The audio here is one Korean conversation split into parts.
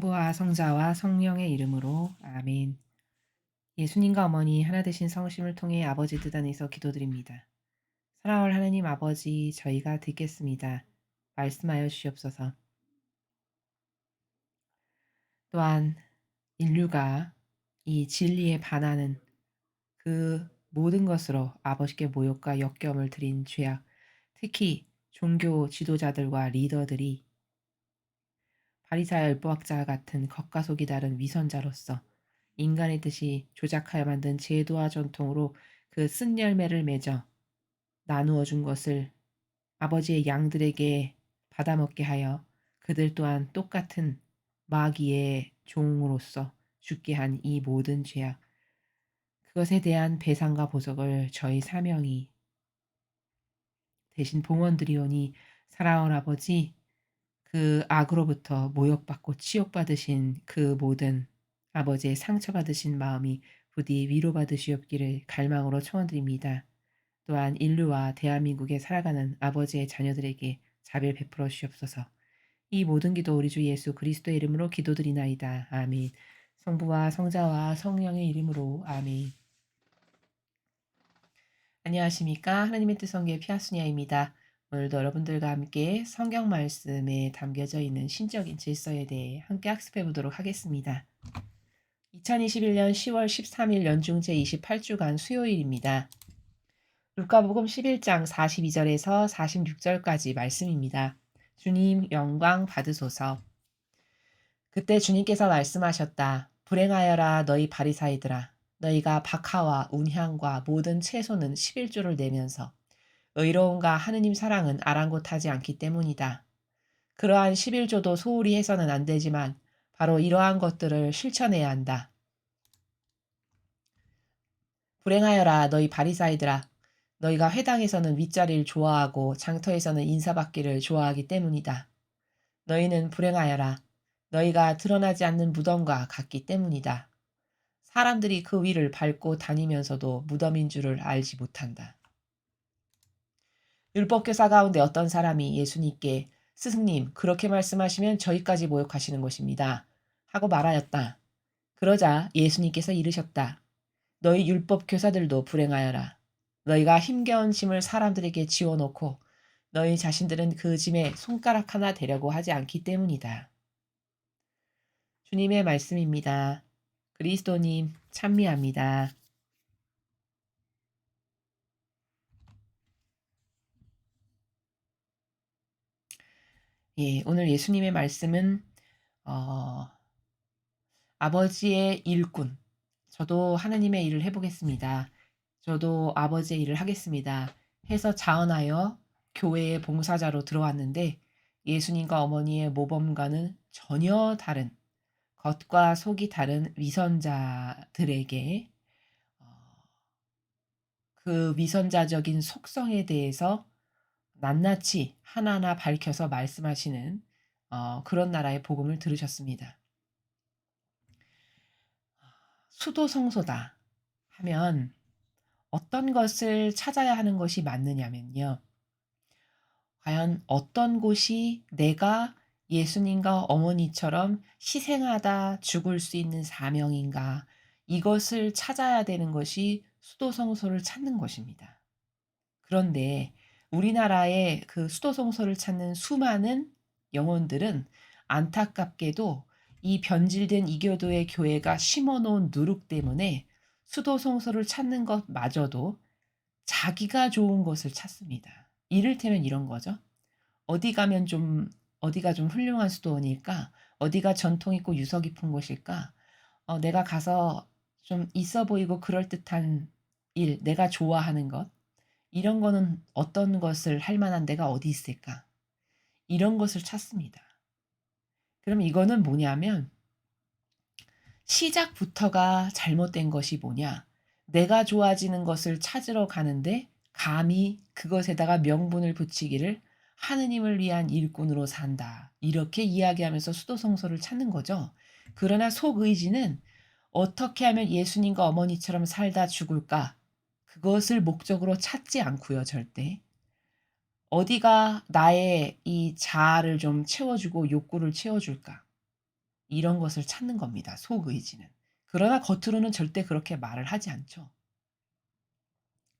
성부와 성자와 성령의 이름으로 아멘. 예수님과 어머니 하나 되신 성심을 통해 아버지 뜻 안에서 기도드립니다. 사랑할 하나님 아버지, 저희가 듣겠습니다. 말씀하여 주시옵소서. 또한 인류가 이 진리에 반하는 그 모든 것으로 아버지께 모욕과 역경을 드린 죄악, 특히 종교 지도자들과 리더들이 바리사의 율법학자와 같은 겉과 속이 다른 위선자로서 인간의 뜻이 조작하여 만든 제도와 전통으로 그 쓴 열매를 맺어 나누어 준 것을 아버지의 양들에게 받아먹게 하여 그들 또한 똑같은 마귀의 종으로서 죽게 한 이 모든 죄악, 그것에 대한 배상과 보석을 저희 사명이 대신 봉헌드리오니 사랑하는 아버지, 그 악으로부터 모욕받고 치욕받으신 그 모든 아버지의 상처받으신 마음이 부디 위로받으시옵기를 갈망으로 청원드립니다. 또한 인류와 대한민국에 살아가는 아버지의 자녀들에게 자비를 베풀어 주시옵소서. 이 모든 기도 우리 주 예수 그리스도의 이름으로 기도드리나이다. 아멘. 성부와 성자와 성령의 이름으로 아멘. 안녕하십니까. 하나님의 뜻성교의 피아수니아입니다. 오늘도 여러분들과 함께 성경 말씀에 담겨져 있는 신적인 질서에 대해 함께 학습해 보도록 하겠습니다. 2021년 10월 13일 연중 제28주간 수요일입니다. 루카복음 11장 42절에서 46절까지 말씀입니다. 주님 영광 받으소서. 그때 주님께서 말씀하셨다. 불행하여라 너희 바리사이들아. 너희가 박하와 운향과 모든 채소는 11조를 내면서 의로움과 하느님 사랑은 아랑곳하지 않기 때문이다. 그러한 11조도 소홀히 해서는 안 되지만 바로 이러한 것들을 실천해야 한다. 불행하여라 너희 바리사이들아. 너희가 회당에서는 윗자리를 좋아하고 장터에서는 인사받기를 좋아하기 때문이다. 너희는 불행하여라. 너희가 드러나지 않는 무덤과 같기 때문이다. 사람들이 그 위를 밟고 다니면서도 무덤인 줄을 알지 못한다. 율법교사 가운데 어떤 사람이 예수님께 스승님, 그렇게 말씀하시면 저희까지 모욕하시는 것입니다. 하고 말하였다. 그러자 예수님께서 이르셨다. 너희 율법교사들도 불행하여라. 너희가 힘겨운 짐을 사람들에게 지워놓고 너희 자신들은 그 짐에 손가락 하나 대려고 하지 않기 때문이다. 주님의 말씀입니다. 그리스도님 찬미합니다. 예, 오늘 예수님의 말씀은 어, 아버지의 일꾼. 저도 하나님의 일을 해보겠습니다. 저도 아버지의 일을 하겠습니다. 해서 자언하여 교회의 봉사자로 들어왔는데 예수님과 어머니의 모범과는 전혀 다른 겉과 속이 다른 위선자들에게 그 위선자적인 속성에 대해서 낱낱이 하나하나 밝혀서 말씀하시는 그런 나라의 복음을 들으셨습니다. 수도성소다 하면 어떤 것을 찾아야 하는 것이 맞느냐면요. 과연 어떤 곳이 내가 예수님과 어머니처럼 희생하다 죽을 수 있는 사명인가, 이것을 찾아야 되는 것이 수도성소를 찾는 것입니다. 그런데 우리나라의 그 수도성소를 찾는 수많은 영혼들은 안타깝게도 이 변질된 이교도의 교회가 심어놓은 누룩 때문에 수도성소를 찾는 것마저도 자기가 좋은 것을 찾습니다. 이를테면 이런 거죠. 어디 가면 좀 어디가 좀 훌륭한 수도원일까? 어디가 전통 있고 유서 깊은 곳일까? 내가 가서 좀 있어 보이고 그럴듯한 일, 내가 좋아하는 것, 이런 거는 어떤 것을 할 만한 데가 어디 있을까? 이런 것을 찾습니다. 그럼 이거는 뭐냐면 시작부터가 잘못된 것이 뭐냐? 내가 좋아지는 것을 찾으러 가는데 감히 그것에다가 명분을 붙이기를 하느님을 위한 일꾼으로 산다. 이렇게 이야기하면서 수도성소를 찾는 거죠. 그러나 속의지는 어떻게 하면 예수님과 어머니처럼 살다 죽을까? 그것을 목적으로 찾지 않고요, 절대. 어디가 나의 이 자아를 좀 채워주고 욕구를 채워줄까? 이런 것을 찾는 겁니다, 속의지는. 그러나 겉으로는 절대 그렇게 말을 하지 않죠.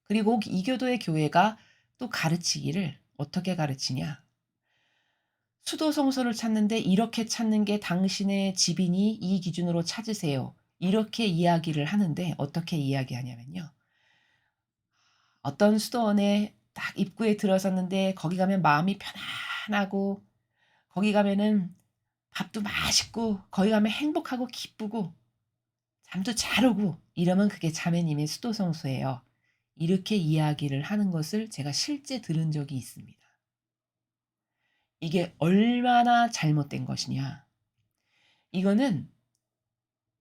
그리고 이교도의 교회가 또 가르치기를 어떻게 가르치냐? 수도 성소를 찾는데 이렇게 찾는 게 당신의 집이니 이 기준으로 찾으세요. 이렇게 이야기를 하는데 어떻게 이야기하냐면요. 어떤 수도원에 딱 입구에 들어섰는데 거기 가면 마음이 편안하고 거기 가면은 밥도 맛있고 거기 가면 행복하고 기쁘고 잠도 잘 오고 이러면 그게 자매님의 수도 성소예요. 이렇게 이야기를 하는 것을 제가 실제 들은 적이 있습니다. 이게 얼마나 잘못된 것이냐. 이거는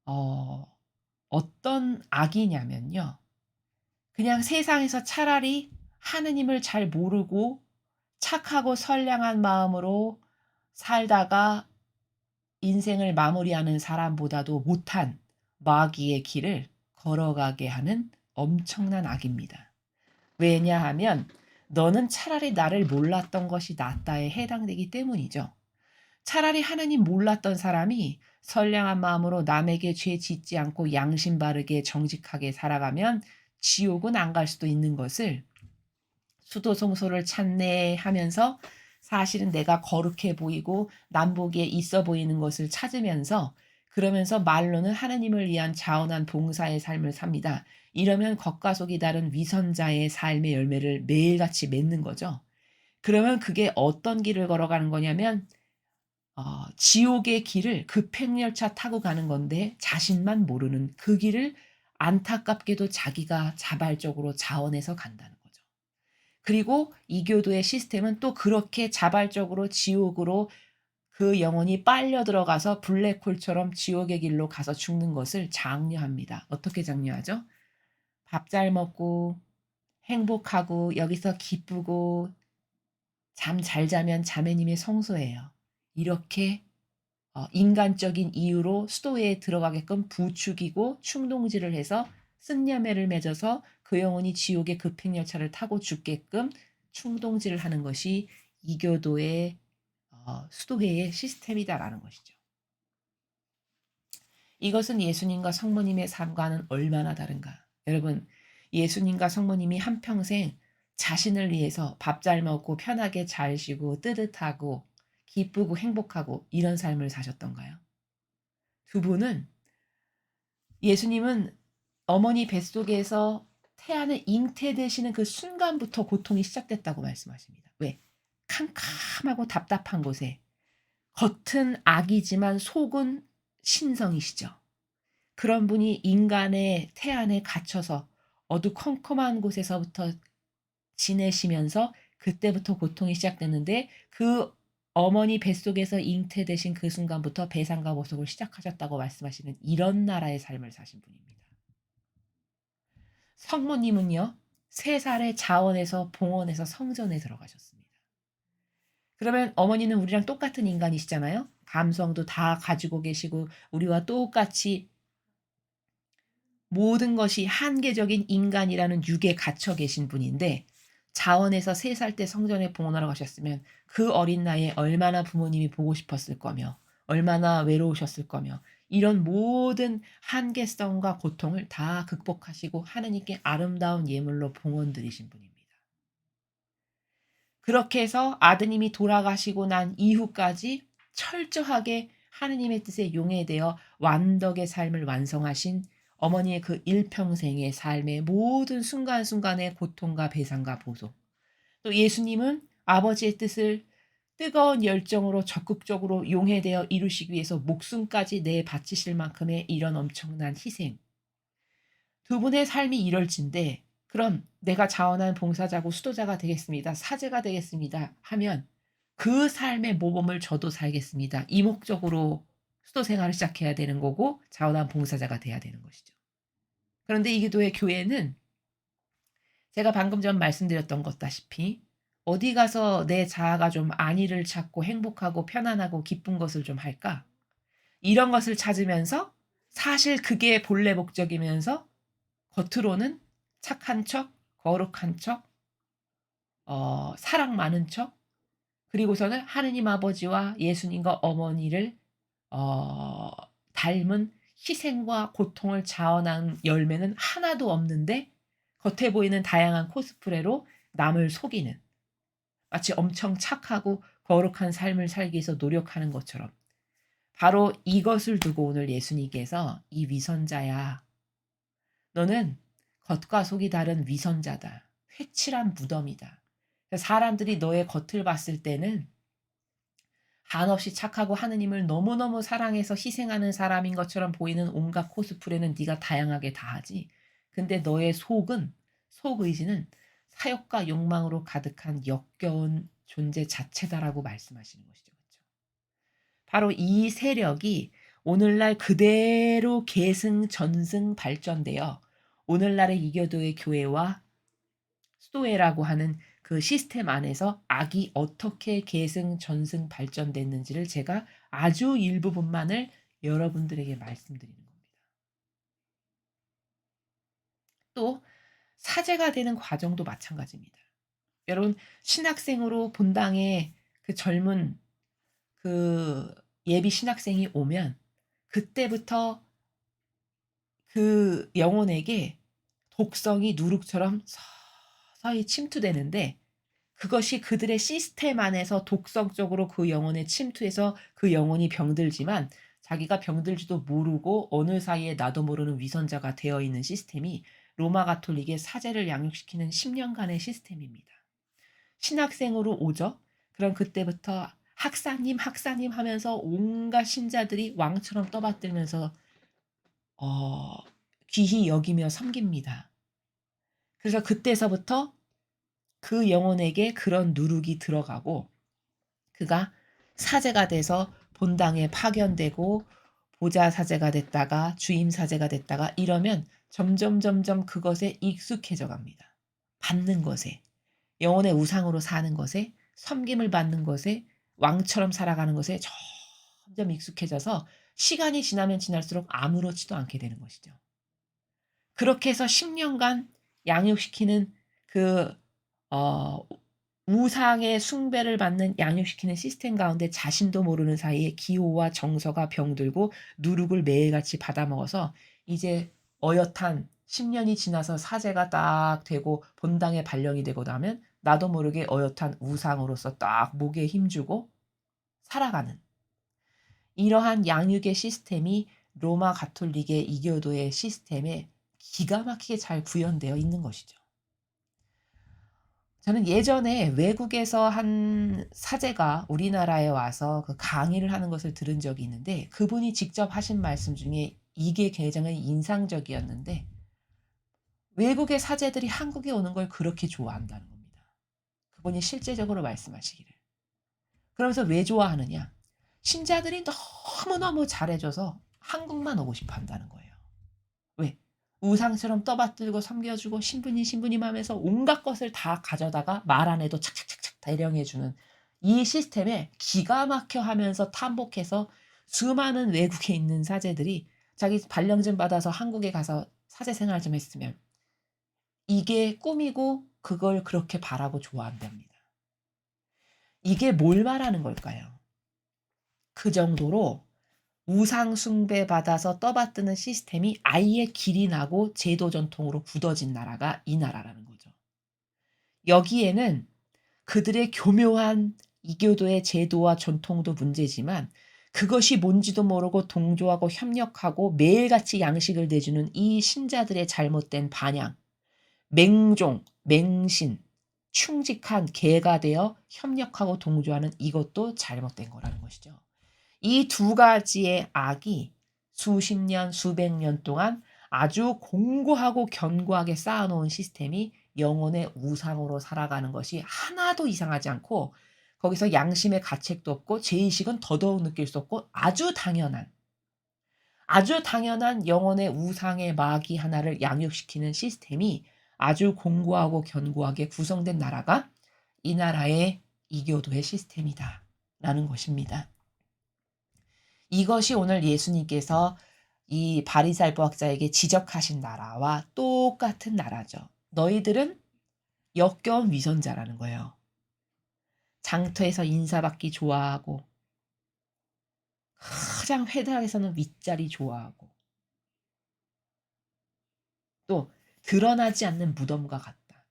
어 어떤 악이냐면요. 그냥 세상에서 차라리 하느님을 잘 모르고 착하고 선량한 마음으로 살다가 인생을 마무리하는 사람보다도 못한 마귀의 길을 걸어가게 하는 엄청난 악입니다. 왜냐하면 너는 차라리 나를 몰랐던 것이 낫다에 해당되기 때문이죠. 차라리 하나님 몰랐던 사람이 선량한 마음으로 남에게 죄 짓지 않고 양심 바르게 정직하게 살아가면 지옥은 안 갈 수도 있는 것을 수도 성소를 찾네 하면서 사실은 내가 거룩해 보이고 남보기에 있어 보이는 것을 찾으면서 그러면서 말로는 하나님을 위한 자원한 봉사의 삶을 삽니다. 이러면 겉과 속이 다른 위선자의 삶의 열매를 매일같이 맺는 거죠. 그러면 그게 어떤 길을 걸어가는 거냐면 지옥의 길을 급행열차 타고 가는 건데 자신만 모르는 그 길을 안타깝게도 자기가 자발적으로 자원해서 간다는 거죠. 그리고 이교도의 시스템은 또 그렇게 자발적으로 지옥으로 그 영혼이 빨려 들어가서 블랙홀처럼 지옥의 길로 가서 죽는 것을 장려합니다. 어떻게 장려하죠? 밥 잘 먹고 행복하고 여기서 기쁘고 잠 잘 자면 자매님의 성소예요. 이렇게 인간적인 이유로 수도에 들어가게끔 부추기고 충동질을 해서 쓴야매를 맺어서 그 영혼이 지옥의 급행열차를 타고 죽게끔 충동질을 하는 것이 이교도의 수도회의 시스템이다라는 것이죠. 이것은 예수님과 성모님의 삶과는 얼마나 다른가. 여러분, 예수님과 성모님이 한평생 자신을 위해서 밥 잘 먹고 편하게 잘 쉬고 뜨뜻하고 기쁘고 행복하고 이런 삶을 사셨던가요? 두 분은 예수님은 어머니 뱃속에서 태아는 잉태되시는 그 순간부터 고통이 시작됐다고 말씀하십니다. 왜? 캄캄하고 답답한 곳에 겉은 악이지만 속은 신성이시죠. 그런 분이 인간의 태안에 갇혀서 어두컴컴한 곳에서부터 지내시면서 그때부터 고통이 시작됐는데 그 어머니 뱃속에서 잉태되신 그 순간부터 배상과 보속을 시작하셨다고 말씀하시는 이런 나라의 삶을 사신 분입니다. 성모님은요. 3살에 자원에서 봉헌에서 성전에 들어가셨습니다. 그러면 어머니는 우리랑 똑같은 인간이시잖아요. 감성도 다 가지고 계시고 우리와 똑같이 모든 것이 한계적인 인간이라는 육에 갇혀 계신 분인데 자원에서 3살 때 성전에 봉헌하러 가셨으면 그 어린 나이에 얼마나 부모님이 보고 싶었을 거며 얼마나 외로우셨을 거며 이런 모든 한계성과 고통을 다 극복하시고 하느님께 아름다운 예물로 봉헌 드리신 분입니다. 그렇게 해서 아드님이 돌아가시고 난 이후까지 철저하게 하느님의 뜻에 용해되어 완덕의 삶을 완성하신 어머니의 그 일평생의 삶의 모든 순간순간의 고통과 배상과 보속. 또 예수님은 아버지의 뜻을 뜨거운 열정으로 적극적으로 용해되어 이루시기 위해서 목숨까지 내바치실 만큼의 이런 엄청난 희생. 두 분의 삶이 이럴진데 그럼 내가 자원한 봉사자고 수도자가 되겠습니다. 사제가 되겠습니다. 하면 그 삶의 모범을 저도 살겠습니다. 이 목적으로 수도 생활을 시작해야 되는 거고 자원한 봉사자가 돼야 되는 것이죠. 그런데 이 기도의 교회는 제가 방금 전 말씀드렸던 것다시피 어디 가서 내 자아가 좀 안위를 찾고 행복하고 편안하고 기쁜 것을 좀 할까? 이런 것을 찾으면서 사실 그게 본래 목적이면서 겉으로는 착한 척, 거룩한 척, 사랑 많은 척, 그리고서는 하느님 아버지와 예수님과 어머니를 어 닮은 희생과 고통을 자아난 열매는 하나도 없는데 겉에 보이는 다양한 코스프레로 남을 속이는, 마치 엄청 착하고 거룩한 삶을 살기 위해서 노력하는 것처럼, 바로 이것을 두고 오늘 예수님께서 "이 위선자야. 너는 겉과 속이 다른 위선자다. 회칠한 무덤이다. 사람들이 너의 겉을 봤을 때는 한없이 착하고 하느님을 너무너무 사랑해서 희생하는 사람인 것처럼 보이는 온갖 코스프레는 네가 다양하게 다 하지. 근데 너의 속은, 속 의지는 사욕과 욕망으로 가득한 역겨운 존재 자체다라고 말씀하시는 것이죠. 그렇죠? 바로 이 세력이 오늘날 그대로 계승, 전승, 발전되어 오늘날의 이교도의 교회와 수도회라고 하는 그 시스템 안에서 악이 어떻게 계승, 전승, 발전됐는지를 제가 아주 일부분만을 여러분들에게 말씀드리는 겁니다. 또 사제가 되는 과정도 마찬가지입니다. 여러분, 신학생으로 본당에 그 젊은 그 예비 신학생이 오면 그때부터 그 영혼에게 독성이 누룩처럼 서서히 침투되는데, 그것이 그들의 시스템 안에서 독성적으로 그 영혼에 침투해서 그 영혼이 병들지만 자기가 병들지도 모르고 어느 사이에 나도 모르는 위선자가 되어 있는 시스템이 로마 가톨릭의 사제를 양육시키는 10년간의 시스템입니다. 신학생으로 오죠. 그럼 그때부터 학사님, 학사님 하면서 온갖 신자들이 왕처럼 떠받들면서 어 귀히 여기며 섬깁니다. 그래서 그때서부터 그 영혼에게 그런 누룩이 들어가고 그가 사제가 돼서 본당에 파견되고 보좌 사제가 됐다가 주임 사제가 됐다가 이러면 점점 그것에 익숙해져 갑니다. 받는 것에, 영혼의 우상으로 사는 것에, 섬김을 받는 것에, 왕처럼 살아가는 것에 점점 익숙해져서 시간이 지나면 지날수록 아무렇지도 않게 되는 것이죠. 그렇게 해서 10년간 양육시키는 그 어 우상의 숭배를 받는 양육시키는 시스템 가운데 자신도 모르는 사이에 기호와 정서가 병들고 누룩을 매일같이 받아먹어서 이제 어엿한 10년이 지나서 사제가 딱 되고 본당에 발령이 되고 나면 나도 모르게 어엿한 우상으로서 딱 목에 힘주고 살아가는, 이러한 양육의 시스템이 로마 가톨릭의 이교도의 시스템에 기가 막히게 잘 구현되어 있는 것이죠. 저는 예전에 외국에서 한 사제가 우리나라에 와서 그 강의를 하는 것을 들은 적이 있는데, 그분이 직접 하신 말씀 중에 이게 굉장히 인상적이었는데, 외국의 사제들이 한국에 오는 걸 그렇게 좋아한다는 겁니다. 그분이 실제적으로 말씀하시기를. 그러면서 왜 좋아하느냐? 신자들이 너무너무 잘해줘서 한국만 오고 싶어 한다는 거예요. 왜? 우상처럼 떠받들고 섬겨주고 신부님 하면서 온갖 것을 다 가져다가 말 안 해도 착착착착 대령해 주는 이 시스템에 기가 막혀 하면서 탐복해서 수많은 외국에 있는 사제들이 자기 발령 좀 받아서 한국에 가서 사제 생활 좀 했으면 이게 꿈이고 그걸 그렇게 바라고 좋아한답니다. 이게 뭘 말하는 걸까요? 그 정도로 우상 숭배 받아서 떠받드는 시스템이 아예 길이 나고 제도 전통으로 굳어진 나라가 이 나라라는 거죠. 여기에는 그들의 교묘한 이교도의 제도와 전통도 문제지만 그것이 뭔지도 모르고 동조하고 협력하고 매일같이 양식을 내주는 이 신자들의 잘못된 반향, 맹종, 맹신, 충직한 개가 되어 협력하고 동조하는 이것도 잘못된 거라는 것이죠. 이 두 가지의 악이 수십 년, 수백 년 동안 아주 공고하고 견고하게 쌓아놓은 시스템이 영혼의 우상으로 살아가는 것이 하나도 이상하지 않고, 거기서 양심의 가책도 없고 죄의식은 더더욱 느낄 수 없고 아주 당연한 영혼의 우상의 마귀 하나를 양육시키는 시스템이 아주 공고하고 견고하게 구성된 나라가 이 나라의 이교도의 시스템이다라는 것입니다. 이것이 오늘 예수님께서 이 바리살부학자에게 지적하신 나라와 똑같은 나라죠. 너희들은 역겨운 위선자라는 거예요. 장터에서 인사받기 좋아하고 가장 회당에서는 윗자리 좋아하고 또 드러나지 않는 무덤과 같다.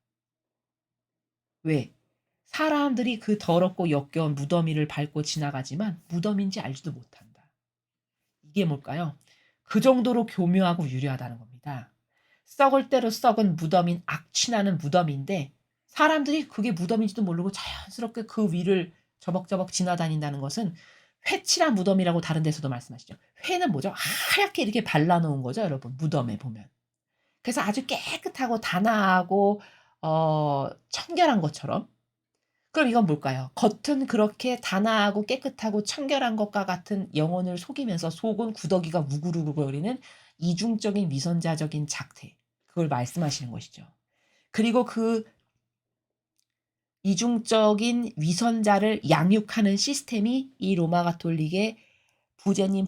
왜? 사람들이 그 더럽고 역겨운 무더미를 밟고 지나가지만 무덤인지 알지도 못한다. 이게 뭘까요? 그 정도로 교묘하고 유려하다는 겁니다. 썩을 대로 썩은 무덤인 악취나는 무덤인데 사람들이 그게 무덤인지도 모르고 자연스럽게 그 위를 저벅저벅 지나다닌다는 것은 회칠한 무덤이라고 다른 데서도 말씀하시죠. 회는 뭐죠? 하얗게 이렇게 발라놓은 거죠, 여러분. 무덤에 보면. 그래서 아주 깨끗하고 단아하고 청결한 것처럼. 그럼 이건 뭘까요? 겉은 그렇게 단아하고 깨끗하고 청결한 것과 같은 영혼을 속이면서 속은 구더기가 우글우글거리는 이중적인 위선자적인 작태. 그걸 말씀하시는 것이죠. 그리고 그 이중적인 위선자를 양육하는 시스템이 이 로마 가톨릭의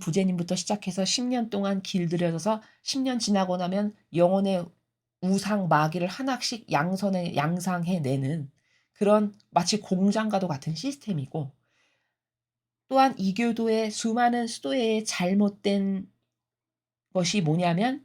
부제님부터 시작해서 10년 동안 길들여져서 10년 지나고 나면 영혼의 우상 마귀를 하나씩 양상해내는 그런 마치 공장과도 같은 시스템이고 또한 이교도의 수많은 수도회의 잘못된 것이 뭐냐면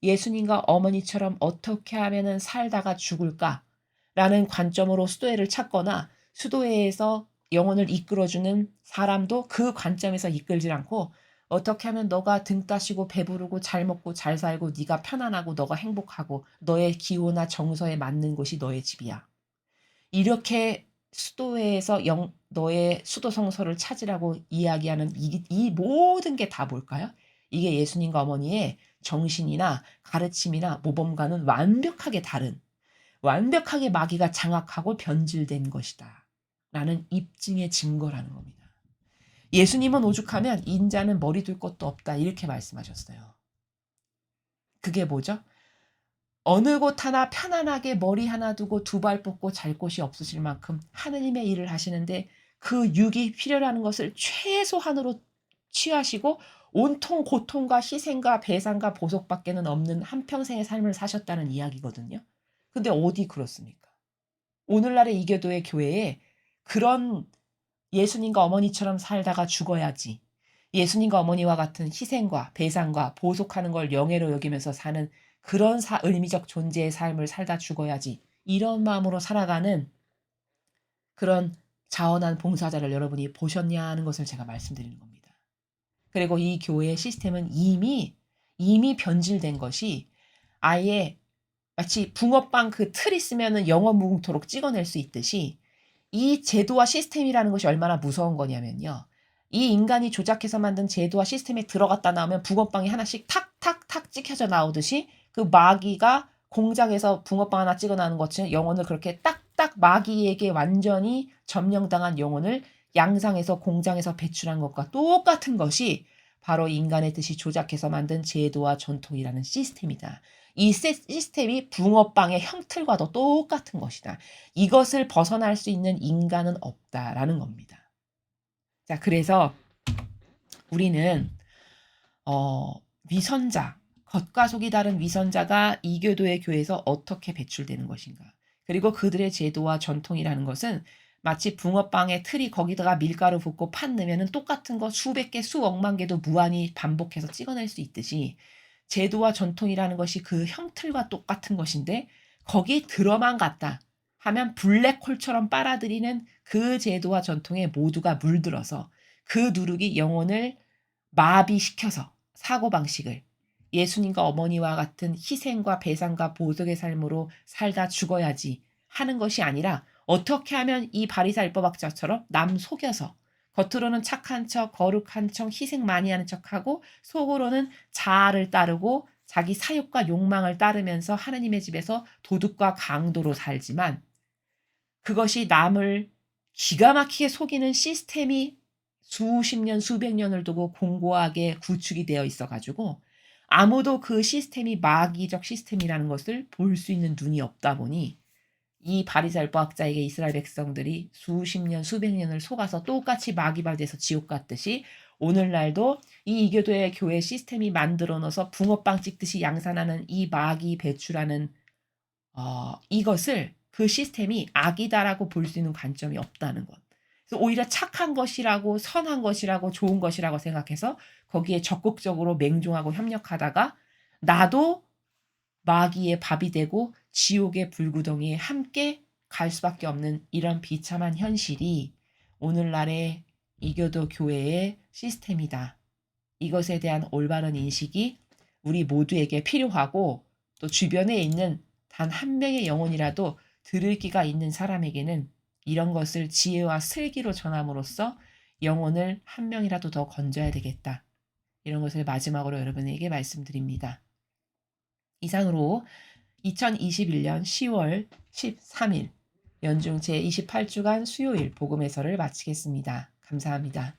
예수님과 어머니처럼 어떻게 하면은 살다가 죽을까라는 관점으로 수도회를 찾거나 수도회에서 영혼을 이끌어주는 사람도 그 관점에서 이끌질 않고 어떻게 하면 너가 등 따시고 배부르고 잘 먹고 잘 살고 네가 편안하고 너가 행복하고 너의 기호나 정서에 맞는 곳이 너의 집이야. 이렇게 수도회에서 너의 수도 성서를 찾으라고 이야기하는 이 모든 게 다 뭘까요? 이게 예수님과 어머니의 정신이나 가르침이나 모범과는 완벽하게 다른, 완벽하게 마귀가 장악하고 변질된 것이다. 라는 입증의 증거라는 겁니다. 예수님은 오죽하면 인자는 머리 둘 것도 없다. 이렇게 말씀하셨어요. 그게 뭐죠? 어느 곳 하나 편안하게 머리 하나 두고 두 발 뻗고 잘 곳이 없으실 만큼 하느님의 일을 하시는데 그 육이 필요라는 것을 최소한으로 취하시고 온통 고통과 희생과 배상과 보속밖에는 없는 한평생의 삶을 사셨다는 이야기거든요. 근데 어디 그렇습니까? 오늘날의 이교도의 교회에 그런 예수님과 어머니처럼 살다가 죽어야지. 예수님과 어머니와 같은 희생과 배상과 보속하는 걸 영예로 여기면서 사는 그런 의미적 존재의 삶을 살다 죽어야지. 이런 마음으로 살아가는 그런 자원한 봉사자를 여러분이 보셨냐 하는 것을 제가 말씀드리는 겁니다. 그리고 이 교회의 시스템은 이미 변질된 것이 아예 마치 붕어빵 그 틀 있으면은 영원 무궁토록 찍어낼 수 있듯이 이 제도와 시스템이라는 것이 얼마나 무서운 거냐면요. 이 인간이 조작해서 만든 제도와 시스템에 들어갔다 나오면 붕어빵이 하나씩 탁탁탁 찍혀져 나오듯이 그 마귀가 공장에서 붕어빵 하나 찍어 나오는 것처럼 영혼을 그렇게 딱딱 마귀에게 완전히 점령당한 영혼을 양상에서 공장에서 배출한 것과 똑같은 것이 바로 인간의 뜻이 조작해서 만든 제도와 전통이라는 시스템이다. 이 시스템이 붕어빵의 형틀과도 똑같은 것이다. 이것을 벗어날 수 있는 인간은 없다라는 겁니다. 자, 그래서 우리는 어, 위선자, 겉과 속이 다른 위선자가 이교도의 교회에서 어떻게 배출되는 것인가. 그리고 그들의 제도와 전통이라는 것은 마치 붕어빵의 틀이 거기다가 밀가루 붓고 판 넣으면 똑같은 거 수백 개, 수억만 개도 무한히 반복해서 찍어낼 수 있듯이 제도와 전통이라는 것이 그 형틀과 똑같은 것인데 거기 들어만 갔다 하면 블랙홀처럼 빨아들이는 그 제도와 전통에 모두가 물들어서 그 누룩이 영혼을 마비시켜서 사고방식을 예수님과 어머니와 같은 희생과 배상과 보석의 삶으로 살다 죽어야지 하는 것이 아니라 어떻게 하면 이 바리사일법학자처럼 남 속여서 겉으로는 착한 척, 거룩한 척, 희생 많이 하는 척하고 속으로는 자아를 따르고 자기 사욕과 욕망을 따르면서 하느님의 집에서 도둑과 강도로 살지만 그것이 남을 기가 막히게 속이는 시스템이 수십 년, 수백 년을 두고 공고하게 구축이 되어 있어가지고 아무도 그 시스템이 마귀적 시스템이라는 것을 볼 수 있는 눈이 없다 보니 이 바리새인과학자에게 이스라엘 백성들이 수십 년, 수백 년을 속아서 똑같이 마귀발돼서 지옥 갔듯이 오늘날도 이 이교도의 교회 시스템이 만들어 놓아서 붕어빵 찍듯이 양산하는 이 마귀 배출하는 이것을 그 시스템이 악이다라고 볼 수 있는 관점이 없다는 것. 그래서 오히려 착한 것이라고 선한 것이라고 좋은 것이라고 생각해서 거기에 적극적으로 맹종하고 협력하다가 나도 마귀의 밥이 되고 지옥의 불구덩이에 함께 갈 수밖에 없는 이런 비참한 현실이 오늘날의 이교도 교회의 시스템이다. 이것에 대한 올바른 인식이 우리 모두에게 필요하고 또 주변에 있는 단 한 명의 영혼이라도 들을 귀가 있는 사람에게는 이런 것을 지혜와 슬기로 전함으로써 영혼을 한 명이라도 더 건져야 되겠다. 이런 것을 마지막으로 여러분에게 말씀드립니다. 이상으로 2021년 10월 13일 연중 제28주간 수요일 복음 해설을 마치겠습니다. 감사합니다.